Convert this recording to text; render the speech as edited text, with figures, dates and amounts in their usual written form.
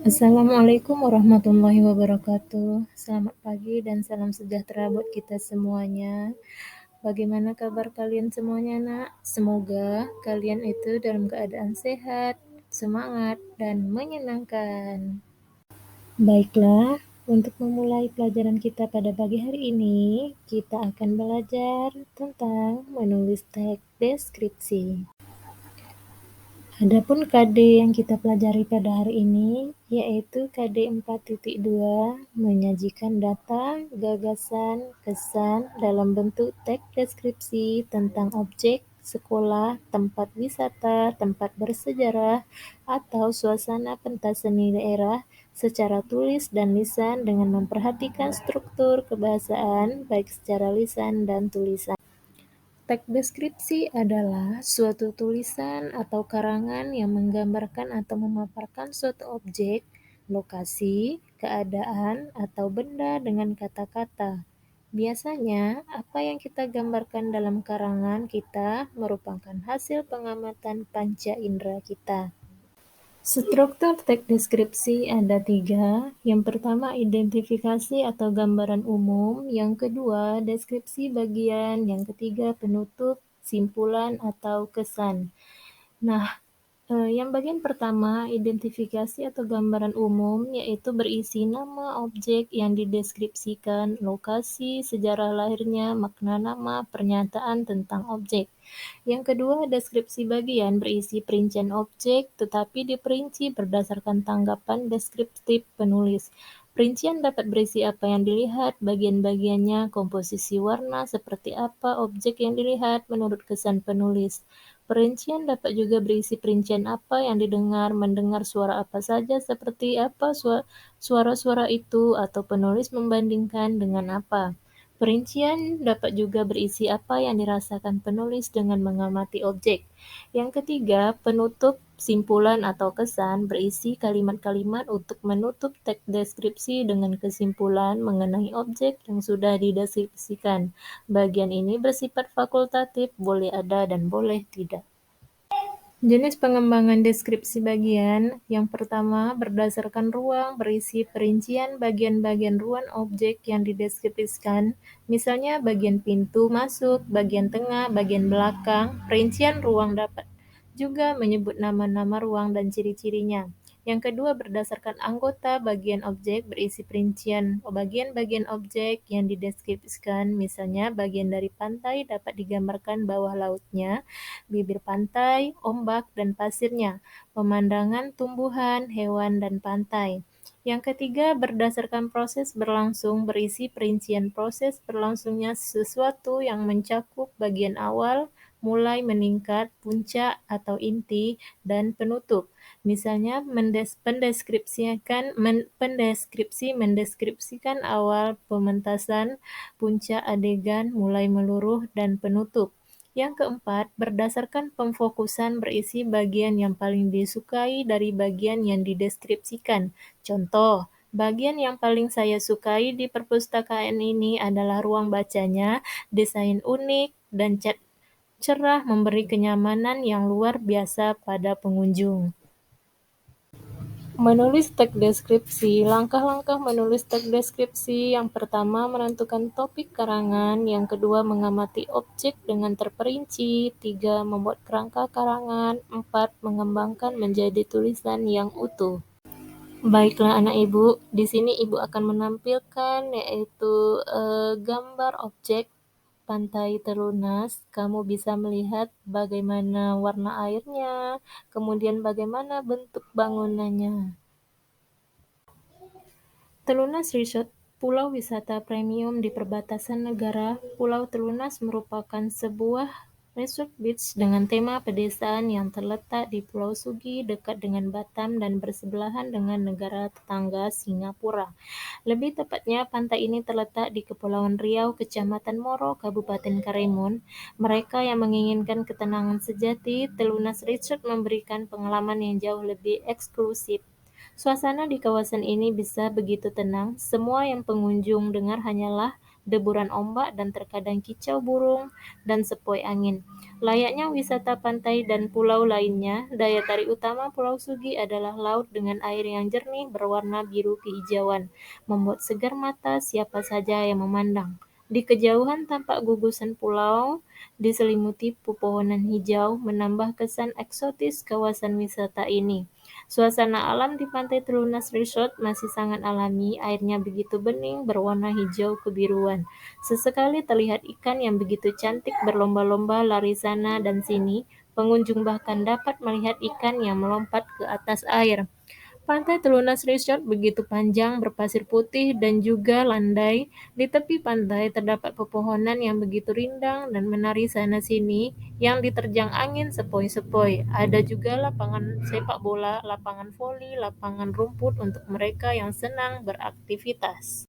Assalamualaikum warahmatullahi wabarakatuh. Selamat pagi dan salam sejahtera buat kita semuanya. Bagaimana kabar kalian semuanya, Nak? Semoga kalian itu dalam keadaan sehat, semangat, dan menyenangkan. Baiklah, untuk memulai pelajaran kita pada pagi hari ini, kita akan belajar tentang menulis teks deskripsi. Adapun KD yang kita pelajari pada hari ini, yaitu KD 4.2, menyajikan data, gagasan, kesan dalam bentuk teks deskripsi tentang objek, sekolah, tempat wisata, tempat bersejarah, atau suasana pentas seni daerah secara tulis dan lisan dengan memperhatikan struktur kebahasaan baik secara lisan dan tulisan. Teks deskripsi adalah suatu tulisan atau karangan yang menggambarkan atau memaparkan suatu objek, lokasi, keadaan, atau benda dengan kata-kata. Biasanya, apa yang kita gambarkan dalam karangan kita merupakan hasil pengamatan panca indera kita. Struktur teks deskripsi ada 3. Yang pertama, identifikasi atau gambaran umum. Yang kedua, deskripsi bagian. Yang ketiga, penutup, simpulan, atau kesan. Nah, yang bagian pertama, identifikasi atau gambaran umum, yaitu berisi nama objek yang dideskripsikan, lokasi, sejarah lahirnya, makna nama, pernyataan tentang objek. Yang kedua, deskripsi bagian berisi perincian objek, tetapi diperinci berdasarkan tanggapan deskriptif penulis. Perincian dapat berisi apa yang dilihat, bagian-bagiannya, komposisi warna, seperti apa objek yang dilihat menurut kesan penulis. Perincian dapat juga berisi perincian apa yang didengar, mendengar suara apa saja, seperti apa suara-suara itu, atau penulis membandingkan dengan apa. Perincian dapat juga berisi apa yang dirasakan penulis dengan mengamati objek. Yang ketiga, penutup, simpulan atau kesan berisi kalimat-kalimat untuk menutup teks deskripsi dengan kesimpulan mengenai objek yang sudah dideskripsikan. Bagian ini bersifat fakultatif, boleh ada dan boleh tidak. Jenis pengembangan deskripsi bagian, yang pertama berdasarkan ruang berisi perincian bagian-bagian ruang objek yang dideskripsikan, misalnya bagian pintu masuk, bagian tengah, bagian belakang. Perincian ruang dapat juga menyebut nama-nama ruang dan ciri-cirinya. Yang kedua, berdasarkan anggota bagian objek berisi perincian bagian-bagian objek yang dideskripsikan, misalnya bagian dari pantai dapat digambarkan bawah lautnya, bibir pantai, ombak, dan pasirnya, pemandangan tumbuhan, hewan, dan pantai. Yang ketiga, berdasarkan proses berlangsung berisi perincian proses berlangsungnya sesuatu yang mencakup bagian awal, mulai meningkat, puncak atau inti, dan penutup. Misalnya, mendeskripsikan awal pementasan, puncak adegan, mulai meluruh, dan penutup. Yang keempat, berdasarkan pemfokusan berisi bagian yang paling disukai dari bagian yang dideskripsikan. Contoh, bagian yang paling saya sukai di perpustakaan ini adalah ruang bacanya, desain unik, dan cat cerah memberi kenyamanan yang luar biasa pada pengunjung. Menulis teks deskripsi. Langkah-langkah menulis teks deskripsi. Yang pertama, menentukan topik karangan. Yang kedua, mengamati objek dengan terperinci. 3, membuat kerangka karangan. 4, mengembangkan menjadi tulisan yang utuh. Baiklah anak ibu, di sini ibu akan menampilkan yaitu gambar objek pantai Telunas. Kamu bisa melihat bagaimana warna airnya, kemudian bagaimana bentuk bangunannya. Telunas Resort, pulau wisata premium di perbatasan negara. Pulau Telunas merupakan sebuah resort beach dengan tema pedesaan yang terletak di Pulau Sugi dekat dengan Batam dan bersebelahan dengan negara tetangga Singapura. Lebih tepatnya, pantai ini terletak di Kepulauan Riau, Kecamatan Moro, Kabupaten Karimun. Mereka yang menginginkan ketenangan sejati, Telunas Resort memberikan pengalaman yang jauh lebih eksklusif. Suasana di kawasan ini bisa begitu tenang, semua yang pengunjung dengar hanyalah deburan ombak, dan terkadang kicau burung dan sepoi angin. Layaknya wisata pantai dan pulau lainnya, daya tarik utama Pulau Sugi adalah laut dengan air yang jernih berwarna biru kehijauan, membuat segar mata siapa saja yang memandang. Di kejauhan tampak gugusan pulau diselimuti pepohonan hijau, menambah kesan eksotis kawasan wisata ini. Suasana alam di Pantai Telunas Resort masih sangat alami, airnya begitu bening, berwarna hijau kebiruan. Sesekali terlihat ikan yang begitu cantik berlomba-lomba lari sana dan sini. Pengunjung bahkan dapat melihat ikan yang melompat ke atas air. Pantai Telunas Resort begitu panjang, berpasir putih, dan juga landai. Di tepi pantai terdapat pepohonan yang begitu rindang dan menari sana-sini yang diterjang angin sepoi-sepoi. Ada juga lapangan sepak bola, lapangan voli, lapangan rumput untuk mereka yang senang beraktivitas.